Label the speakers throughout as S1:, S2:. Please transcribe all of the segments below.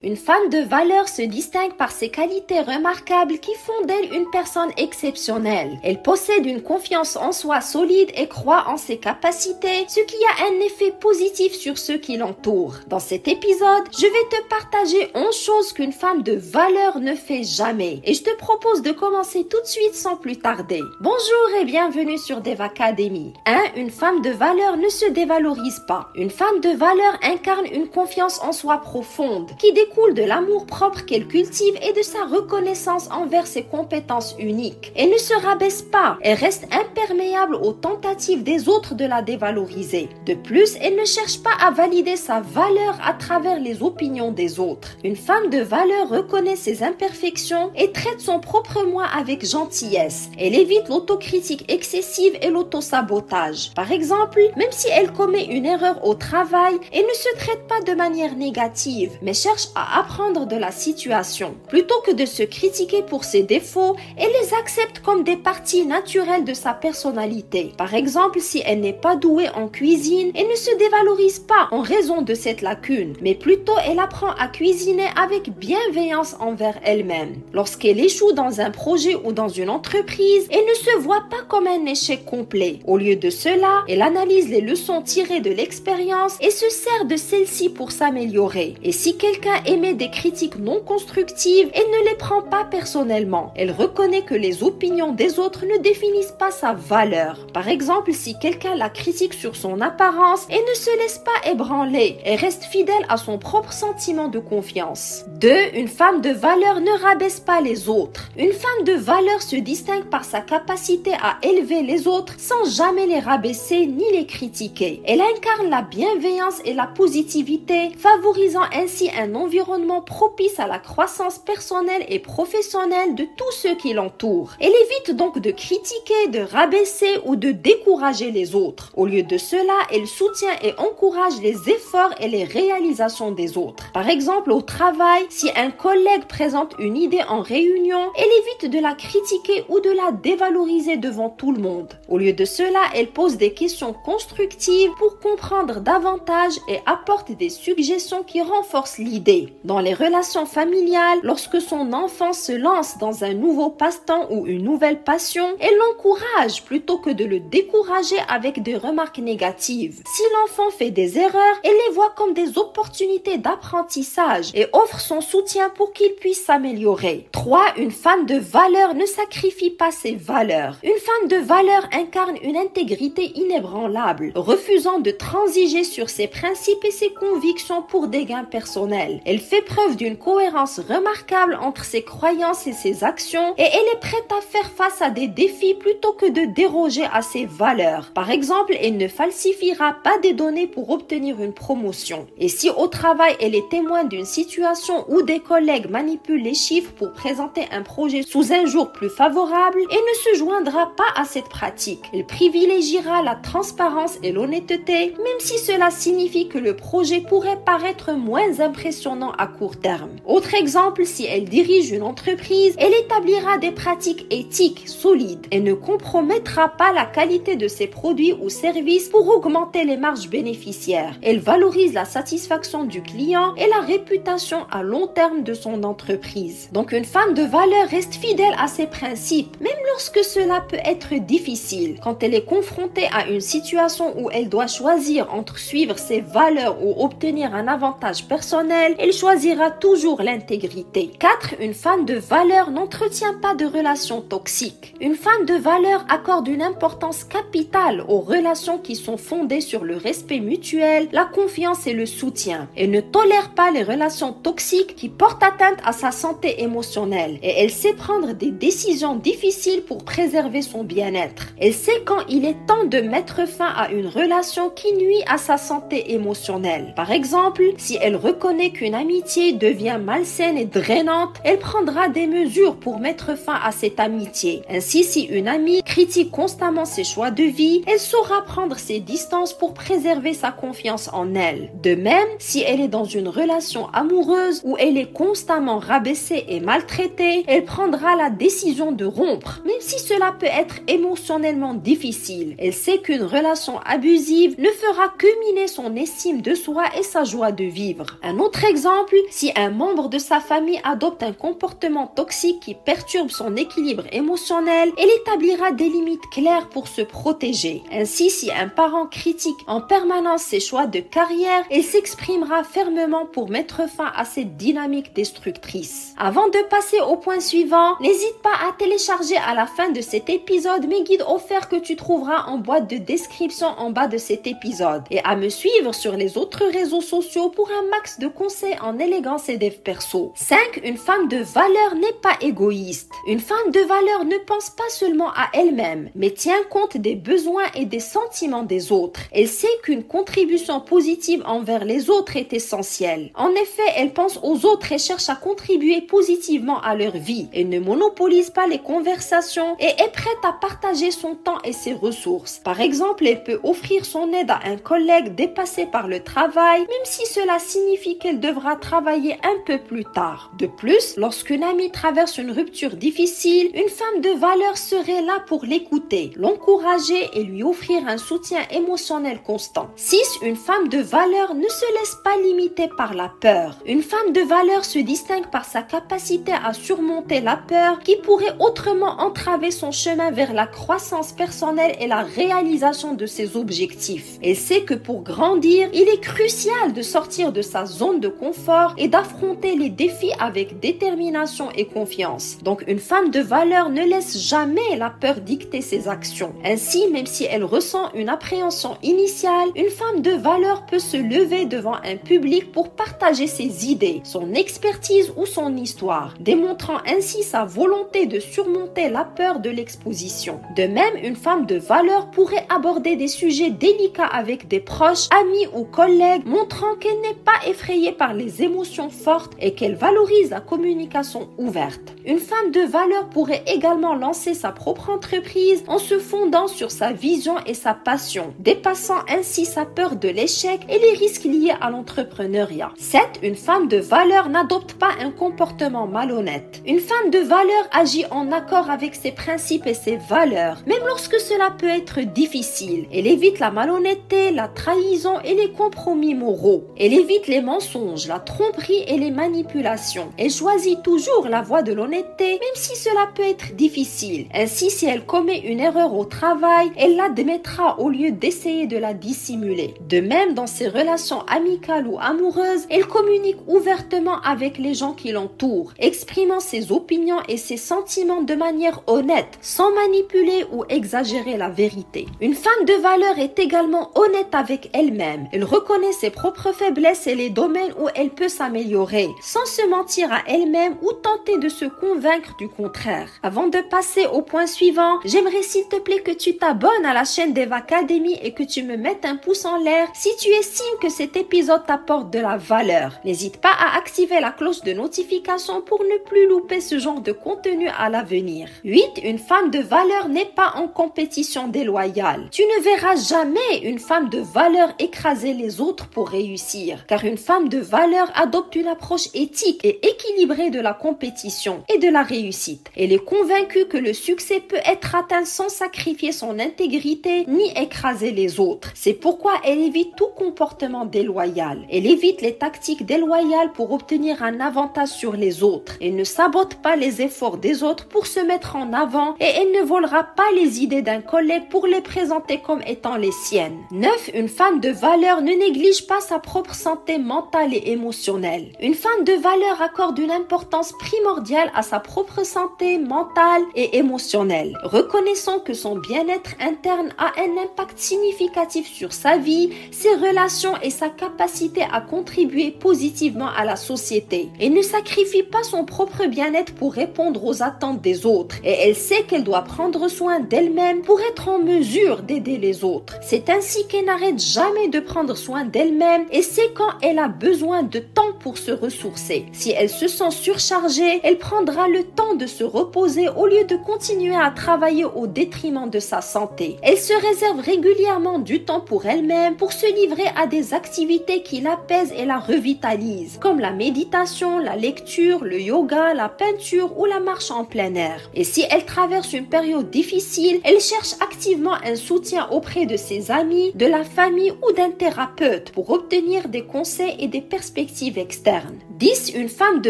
S1: Une femme de valeur se distingue par ses qualités remarquables qui font d'elle une personne exceptionnelle. Elle possède une confiance en soi solide et croit en ses capacités, ce qui a un effet positif sur ceux qui l'entourent. Dans cet épisode, je vais te partager 11 choses qu'une femme de valeur ne fait jamais. Et je te propose de commencer tout de suite sans plus tarder. Bonjour et bienvenue sur Deva Academy. 1. Une femme de valeur ne se dévalorise pas. Une femme de valeur incarne une confiance en soi profonde, qui découle de l'amour-propre qu'elle cultive et de sa reconnaissance envers ses compétences uniques. Elle ne se rabaisse pas, elle reste imperméable aux tentatives des autres de la dévaloriser. De plus, elle ne cherche pas à valider sa valeur à travers les opinions des autres. Une femme de valeur reconnaît ses imperfections et traite son propre moi avec gentillesse. Elle évite l'autocritique excessive et l'autosabotage. Par exemple, même si elle commet une erreur au travail, elle ne se traite pas de manière négative, mais cherche à apprendre de la situation. Plutôt que de se critiquer pour ses défauts, elle les accepte comme des parties naturelles de sa personnalité. Par exemple, si elle n'est pas douée en cuisine, elle ne se dévalorise pas en raison de cette lacune, mais plutôt elle apprend à cuisiner avec bienveillance envers elle-même. Lorsqu'elle échoue dans un projet ou dans une entreprise, elle ne se voit pas comme un échec complet. Au lieu de cela, elle analyse les leçons tirées de l'expérience et se sert de celles-ci pour s'améliorer. Et si quelqu'un émet des critiques non constructives, elle ne les prend pas personnellement. Elle reconnaît que les opinions des autres ne définissent pas sa valeur. Par exemple, si quelqu'un la critique sur son apparence, elle ne se laisse pas ébranler. Elle reste fidèle à son propre sentiment de confiance. 2. Une femme de valeur ne rabaisse pas les autres. Une femme de valeur se distingue par sa capacité à élever les autres sans jamais les rabaisser ni les critiquer. Elle incarne la bienveillance et la positivité, favorisant ainsi un environnement propice à la croissance personnelle et professionnelle de tous ceux qui l'entourent. Elle évite donc de critiquer, de rabaisser ou de décourager les autres. Au lieu de cela, elle soutient et encourage les efforts et les réalisations des autres. Par exemple, au travail, si un collègue présente une idée en réunion, elle évite de la critiquer ou de la dévaloriser devant tout le monde. Au lieu de cela, elle pose des questions constructives pour comprendre davantage et apporte des suggestions qui renforcent l'idée. Dans les relations familiales, lorsque son enfant se lance dans un nouveau passe-temps ou une nouvelle passion, elle l'encourage plutôt que de le décourager avec des remarques négatives. Si l'enfant fait des erreurs, elle les voit comme des opportunités d'apprentissage et offre son soutien pour qu'il puisse s'améliorer. 3. Une femme de valeur ne sacrifie pas ses valeurs. Une femme de valeur incarne une intégrité inébranlable, refusant de transiger sur ses principes et ses convictions pour des gains personnels. Elle fait preuve d'une cohérence remarquable entre ses croyances et ses actions et elle est prête à faire face à des défis plutôt que de déroger à ses valeurs. Par exemple, elle ne falsifiera pas des données pour obtenir une promotion. Et si au travail, elle est témoin d'une situation où des collègues manipulent les chiffres pour présenter un projet sous un jour plus favorable, elle ne se joindra pas à cette pratique. Elle privilégiera la transparence et l'honnêteté, même si cela signifie que le projet pourrait paraître moins impressionnant à court terme. Autre exemple, si elle dirige une entreprise, elle établira des pratiques éthiques solides et ne compromettra pas la qualité de ses produits ou services pour augmenter les marges bénéficiaires. Elle valorise la satisfaction du client et la réputation à long terme de son entreprise. Donc une femme de valeur reste fidèle à ses principes, même lorsque cela peut être difficile. Quand elle est confrontée à une situation où elle doit choisir entre suivre ses valeurs ou obtenir un avantage personnel, elle choisira toujours l'intégrité. 4. Une femme de valeur n'entretient pas de relations toxiques. Une femme de valeur accorde une importance capitale aux relations qui sont fondées sur le respect mutuel, la confiance et le soutien. Elle ne tolère pas les relations toxiques qui portent atteinte à sa santé émotionnelle et elle sait prendre des décisions difficiles pour préserver son bien-être. Elle sait quand il est temps de mettre fin à une relation qui nuit à sa santé émotionnelle. Par exemple, si elle reconnaît qu'une amitié devient malsaine et drainante, elle prendra des mesures pour mettre fin à cette amitié. Ainsi, si une amie critique constamment ses choix de vie, elle saura prendre ses distances pour préserver sa confiance en elle. De même, si elle est dans une relation amoureuse où elle est constamment rabaissée et maltraitée, elle prendra la décision de rompre, même si cela peut être émotionnellement difficile. Elle sait qu'une relation abusive ne fera que miner son estime de soi et sa joie de vivre. Un autre exemple exemple, si un membre de sa famille adopte un comportement toxique qui perturbe son équilibre émotionnel, elle établira des limites claires pour se protéger. Ainsi, si un parent critique en permanence ses choix de carrière, elle s'exprimera fermement pour mettre fin à cette dynamique destructrice. Avant de passer au point suivant, n'hésite pas à télécharger à la fin de cet épisode mes guides offerts que tu trouveras en boîte de description en bas de cet épisode et à me suivre sur les autres réseaux sociaux pour un max de conseils en élégance et dev perso. 5. Une femme de valeur n'est pas égoïste. Une femme de valeur ne pense pas seulement à elle-même, mais tient compte des besoins et des sentiments des autres. Elle sait qu'une contribution positive envers les autres est essentielle. En effet, elle pense aux autres et cherche à contribuer positivement à leur vie. Elle ne monopolise pas les conversations et est prête à partager son temps et ses ressources. Par exemple, elle peut offrir son aide à un collègue dépassé par le travail, même si cela signifie qu'elle devra travailler un peu plus tard. De plus, lorsqu'une amie traverse une rupture difficile, une femme de valeur serait là pour l'écouter, l'encourager et lui offrir un soutien émotionnel constant. 6. Une femme de valeur ne se laisse pas limiter par la peur. Une femme de valeur se distingue par sa capacité à surmonter la peur qui pourrait autrement entraver son chemin vers la croissance personnelle et la réalisation de ses objectifs. Elle sait que pour grandir, il est crucial de sortir de sa zone de confort et d'affronter les défis avec détermination et confiance. Donc une femme de valeur ne laisse jamais la peur dicter ses actions. Ainsi, même si elle ressent une appréhension initiale, une femme de valeur peut se lever devant un public pour partager ses idées, son expertise ou son histoire, démontrant ainsi sa volonté de surmonter la peur de l'exposition. De même, une femme de valeur pourrait aborder des sujets délicats avec des proches, amis ou collègues, montrant qu'elle n'est pas effrayée par les émotions fortes et qu'elle valorise la communication ouverte. Une femme de valeur pourrait également lancer sa propre entreprise en se fondant sur sa vision et sa passion, dépassant ainsi sa peur de l'échec et les risques liés à l'entrepreneuriat. 7. Une femme de valeur n'adopte pas un comportement malhonnête. Une femme de valeur agit en accord avec ses principes et ses valeurs, même lorsque cela peut être difficile. Elle évite la malhonnêteté, la trahison et les compromis moraux. Elle évite les mensonges, la tromperie et les manipulations. Elle choisit toujours la voie de l'honnêteté, même si cela peut être difficile. Ainsi, si elle commet une erreur au travail, elle l'admettra au lieu d'essayer de la dissimuler. De même, dans ses relations amicales ou amoureuses, elle communique ouvertement avec les gens qui l'entourent, exprimant ses opinions et ses sentiments de manière honnête, sans manipuler ou exagérer la vérité. Une femme de valeur est également honnête avec elle-même. Elle reconnaît ses propres faiblesses et les domaines où elle peut s'améliorer, sans se mentir à elle-même ou tenter de se convaincre du contraire. Avant de passer au point suivant, j'aimerais s'il te plaît que tu t'abonnes à la chaîne d'Eva Academy et que tu me mettes un pouce en l'air si tu estimes que cet épisode t'apporte de la valeur. N'hésite pas à activer la cloche de notification pour ne plus louper ce genre de contenu à l'avenir. 8. Une femme de valeur n'est pas en compétition déloyale. Tu ne verras jamais une femme de valeur écraser les autres pour réussir, car une femme de valeur adopte une approche éthique et équilibrée de la compétition et de la réussite. Elle est convaincue que le succès peut être atteint sans sacrifier son intégrité ni écraser les autres. C'est pourquoi elle évite tout comportement déloyal. Elle évite les tactiques déloyales pour obtenir un avantage sur les autres. Elle ne sabote pas les efforts des autres pour se mettre en avant et elle ne volera pas les idées d'un collègue pour les présenter comme étant les siennes. 9. Une femme de valeur ne néglige pas sa propre santé mentale et émotionnelle. Une femme de valeur accorde une importance primordiale à sa propre santé mentale et émotionnelle, reconnaissant que son bien-être interne a un impact significatif sur sa vie, ses relations et sa capacité à contribuer positivement à la société. Elle ne sacrifie pas son propre bien-être pour répondre aux attentes des autres et elle sait qu'elle doit prendre soin d'elle-même pour être en mesure d'aider les autres. C'est ainsi qu'elle n'arrête jamais de prendre soin d'elle-même et sait quand elle a besoin de temps pour se ressourcer. Si elle se sent surchargée, elle prendra le temps de se reposer au lieu de continuer à travailler au détriment de sa santé. Elle se réserve régulièrement du temps pour elle-même pour se livrer à des activités qui l'apaisent et la revitalisent, comme la méditation, la lecture, le yoga, la peinture ou la marche en plein air. Et si elle traverse une période difficile, elle cherche activement un soutien auprès de ses amis, de la famille ou d'un thérapeute pour obtenir des conseils et des perspectives perspective externe. 10. Une femme de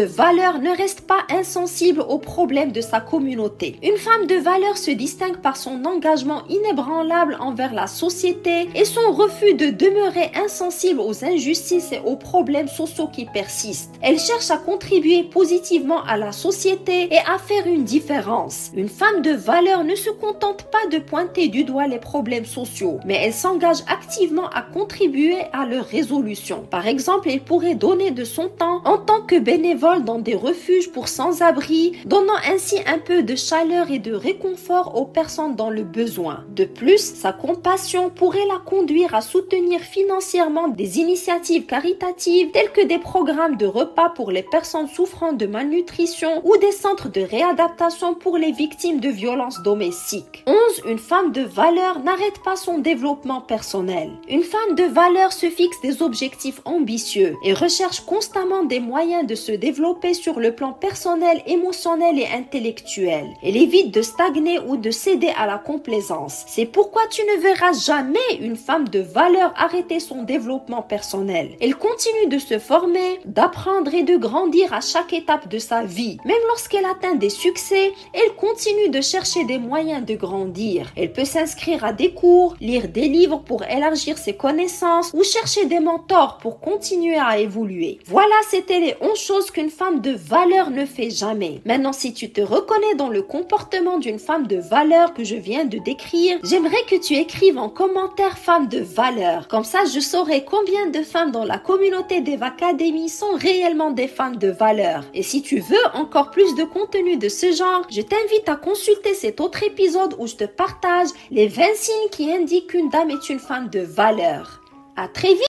S1: valeur ne reste pas insensible aux problèmes de sa communauté. Une femme de valeur se distingue par son engagement inébranlable envers la société et son refus de demeurer insensible aux injustices et aux problèmes sociaux qui persistent. Elle cherche à contribuer positivement à la société et à faire une différence. Une femme de valeur ne se contente pas de pointer du doigt les problèmes sociaux, mais elle s'engage activement à contribuer à leur résolution. Par exemple, elle pourrait donner de son temps en tant que bénévole dans des refuges pour sans-abri, donnant ainsi un peu de chaleur et de réconfort aux personnes dans le besoin. De plus, sa compassion pourrait la conduire à soutenir financièrement des initiatives caritatives telles que des programmes de repas pour les personnes souffrant de malnutrition ou des centres de réadaptation pour les victimes de violences domestiques. 11. Une femme de valeur n'arrête pas son développement personnel. Une femme de valeur se fixe des objectifs ambitieux et recherche constamment des moyens de se développer sur le plan personnel, émotionnel et intellectuel. Elle évite de stagner ou de céder à la complaisance. C'est pourquoi tu ne verras jamais une femme de valeur arrêter son développement personnel. Elle continue de se former, d'apprendre et de grandir à chaque étape de sa vie. Même lorsqu'elle atteint des succès, elle continue de chercher des moyens de grandir. Elle peut s'inscrire à des cours, lire des livres pour élargir ses connaissances ou chercher des mentors pour continuer à évoluer. Voilà, c'était les 11 choses qu'une femme de valeur ne fait jamais. Maintenant, si tu te reconnais dans le comportement d'une femme de valeur que je viens de décrire, j'aimerais que tu écrives en commentaire femme de valeur. Comme ça, je saurai combien de femmes dans la communauté d'Eve Academy sont réellement des femmes de valeur. Et si tu veux encore plus de contenu de ce genre, je t'invite à consulter cet autre épisode où je te partage les 20 signes qui indiquent qu'une dame est une femme de valeur. À très vite!